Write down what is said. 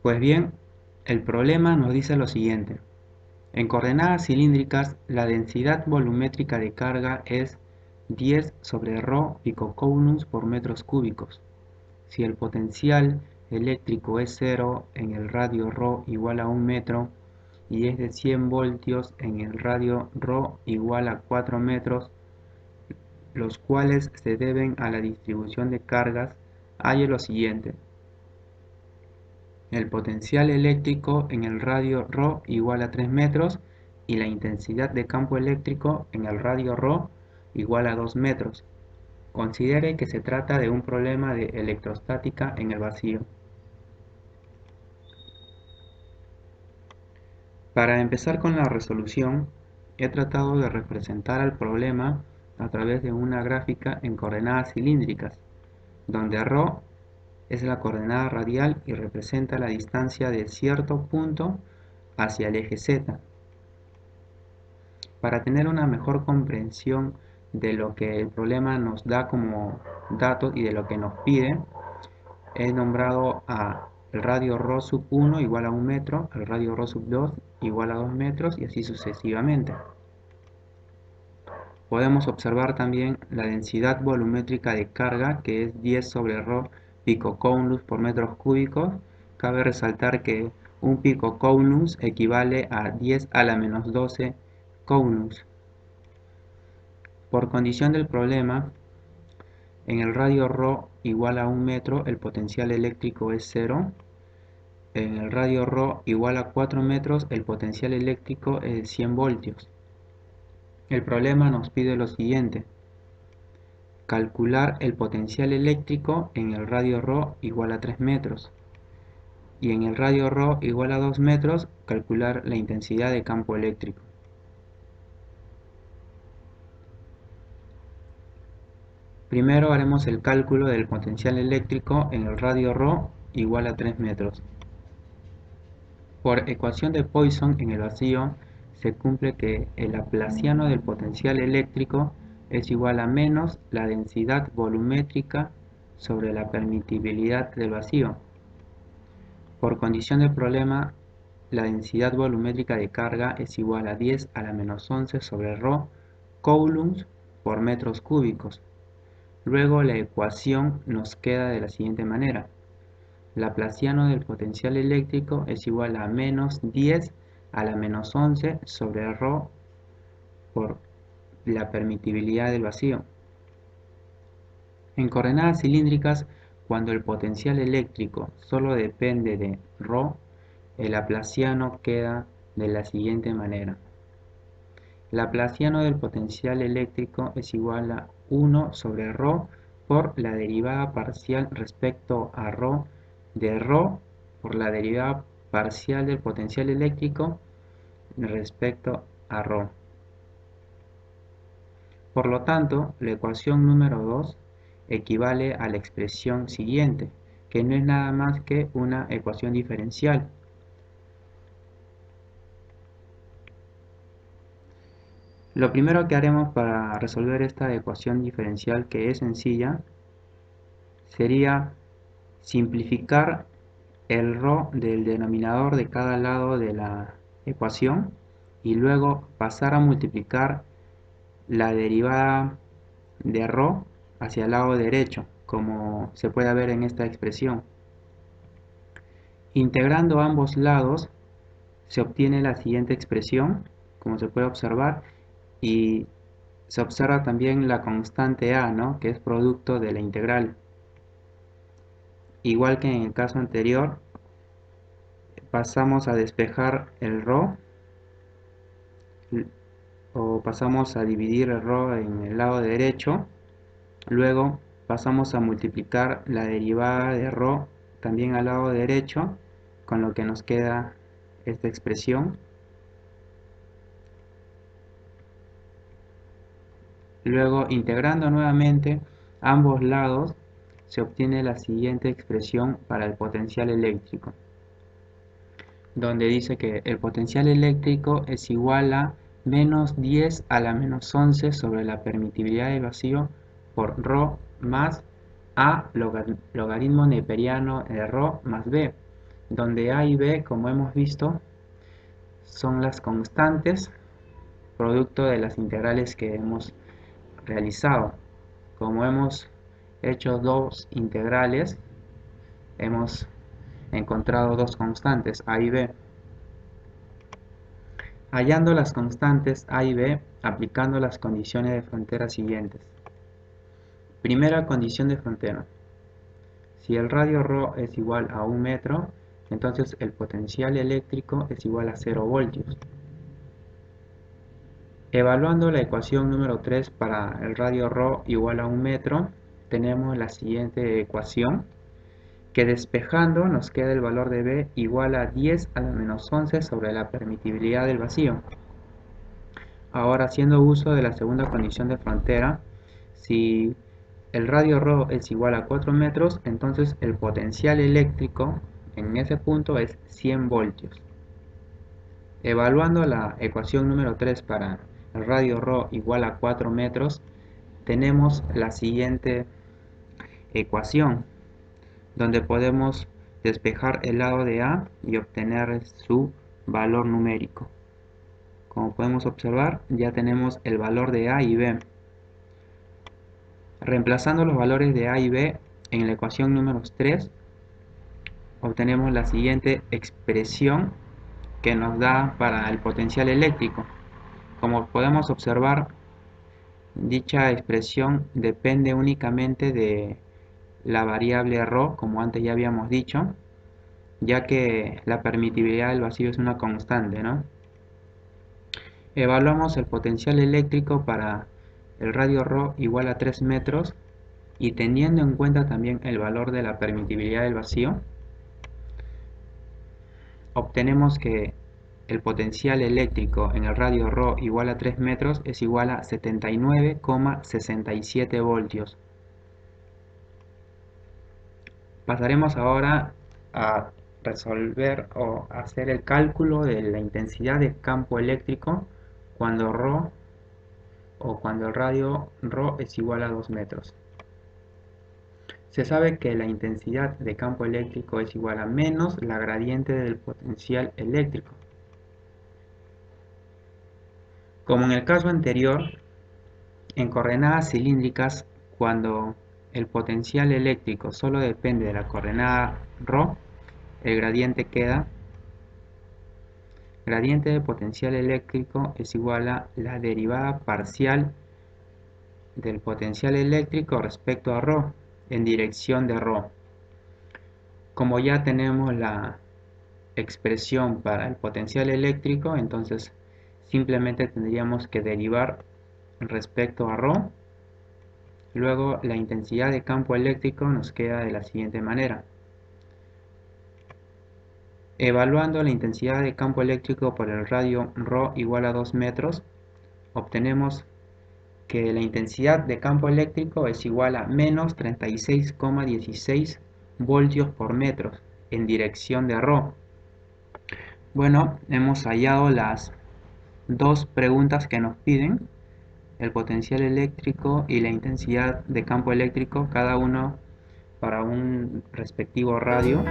Pues bien, el problema nos dice lo siguiente. En coordenadas cilíndricas, la densidad volumétrica de carga es 10 sobre ρ picocoulomb por metros cúbicos. Si el potencial eléctrico es 0 en el radio ρ igual a 1 metro y es de 100 voltios en el radio ρ igual a 4 metros, los cuales se deben a la distribución de cargas, hay lo siguiente. El potencial eléctrico en el radio ρ igual a 3 metros y la intensidad de campo eléctrico en el radio ρ igual a 2 metros. Considere que se trata de un problema de electrostática en el vacío. Para empezar con la resolución, he tratado de representar el problema a través de una gráfica en coordenadas cilíndricas, donde ρ es la coordenada radial y representa la distancia de cierto punto hacia el eje Z. Para tener una mejor comprensión de lo que el problema nos da como datos y de lo que nos pide, he nombrado a el radio ρ sub 1 igual a 1 metro, el radio ρ sub 2 igual a 2 metros y así sucesivamente. Podemos observar también la densidad volumétrica de carga, que es 10 sobre ρ picocoulomb por metros cúbicos. Cabe resaltar que un picocoulomb equivale a 10 a la menos 12 coulombs. Por condición del problema, en el radio ρ igual a 1 metro el potencial eléctrico es 0. En el radio ρ igual a 4 metros el potencial eléctrico es 100 voltios. El problema nos pide lo siguiente. Calcular el potencial eléctrico en el radio ρ igual a 3 metros. Y en el radio ρ igual a 2 metros, calcular la intensidad de campo eléctrico. Primero haremos el cálculo del potencial eléctrico en el radio ρ igual a 3 metros. Por ecuación de Poisson en el vacío, se cumple que el laplaciano del potencial eléctrico es igual a menos la densidad volumétrica sobre la permitibilidad del vacío. Por condición del problema, la densidad volumétrica de carga es igual a 10 a la menos 11 sobre ρ coulombs por metros cúbicos. Luego la ecuación nos queda de la siguiente manera. Laplaciano del potencial eléctrico es igual a menos 10 a la menos 11 sobre ρ por la permitibilidad del vacío. En coordenadas cilíndricas, cuando el potencial eléctrico solo depende de ρ, el laplaciano queda de la siguiente manera. Laplaciano del potencial eléctrico es igual a 1 sobre ρ por la derivada parcial respecto a ρ de ρ por la derivada parcial del potencial eléctrico respecto a ρ. Por lo tanto, la ecuación número 2 equivale a la expresión siguiente, que no es nada más que una ecuación diferencial. Lo primero que haremos para resolver esta ecuación diferencial, que es sencilla, sería simplificar el ρ del denominador de cada lado de la ecuación y luego pasar a multiplicar la derivada de ρ hacia el lado derecho, como se puede ver en esta expresión. Integrando ambos lados se obtiene la siguiente expresión, como se puede observar, y se observa también la constante a, ¿no?, que es producto de la integral. Igual que en el caso anterior, pasamos a despejar el ρ, o pasamos a dividir el ρ en el lado derecho, luego pasamos a multiplicar la derivada de ρ también al lado derecho, con lo que nos queda esta expresión. Luego, integrando nuevamente ambos lados, se obtiene la siguiente expresión para el potencial eléctrico. donde dice que el potencial eléctrico es igual a menos 10 a la menos 11 sobre la permitibilidad del vacío por ρ más a logaritmo neperiano de ρ más b, donde a y b, como hemos visto, son las constantes producto de las integrales que hemos realizado. Como hemos hecho dos integrales, hemos encontrado dos constantes, a y b. Hallando las constantes a y b, aplicando las condiciones de frontera siguientes. Primera condición de frontera. Si el radio ρ es igual a 1 metro, entonces el potencial eléctrico es igual a 0 voltios. Evaluando la ecuación número 3 para el radio ρ igual a 1 metro, tenemos la siguiente ecuación, que despejando nos queda el valor de B igual a 10 a la menos 11 sobre la permitibilidad del vacío. Ahora, haciendo uso de la segunda condición de frontera, si el radio ρ es igual a 4 metros, entonces el potencial eléctrico en ese punto es 100 voltios. Evaluando la ecuación número 3 para el radio ρ igual a 4 metros, tenemos la siguiente ecuación, donde podemos despejar el lado de A y obtener su valor numérico. Como podemos observar, ya tenemos el valor de A y B. Reemplazando los valores de A y B en la ecuación número 3, obtenemos la siguiente expresión que nos da para el potencial eléctrico. Como podemos observar, dicha expresión depende únicamente de la variable ρ, como antes ya habíamos dicho, ya que la permitibilidad del vacío es una constante, ¿no? Evaluamos el potencial eléctrico para el radio ρ igual a 3 metros y teniendo en cuenta también el valor de la permitibilidad del vacío, obtenemos que el potencial eléctrico en el radio ρ igual a 3 metros es igual a 79,67 voltios. Pasaremos ahora a resolver o hacer el cálculo de la intensidad de campo eléctrico cuando ρ o cuando el radio ρ es igual a 2 metros. Se sabe que la intensidad de campo eléctrico es igual a menos la gradiente del potencial eléctrico. Como en el caso anterior, en coordenadas cilíndricas, cuando el potencial eléctrico solo depende de la coordenada ρ, el gradiente queda gradiente de potencial eléctrico es igual a la derivada parcial del potencial eléctrico respecto a ρ en dirección de ρ. Como ya tenemos la expresión para el potencial eléctrico, entonces simplemente tendríamos que derivar respecto a ρ. Luego la intensidad de campo eléctrico nos queda de la siguiente manera. Evaluando la intensidad de campo eléctrico por el radio ρ igual a 2 metros, obtenemos que la intensidad de campo eléctrico es igual a menos 36,16 voltios por metro en dirección de ρ. Bueno, hemos hallado las dos preguntas que nos piden, el potencial eléctrico y la intensidad de campo eléctrico, cada uno para un respectivo radio.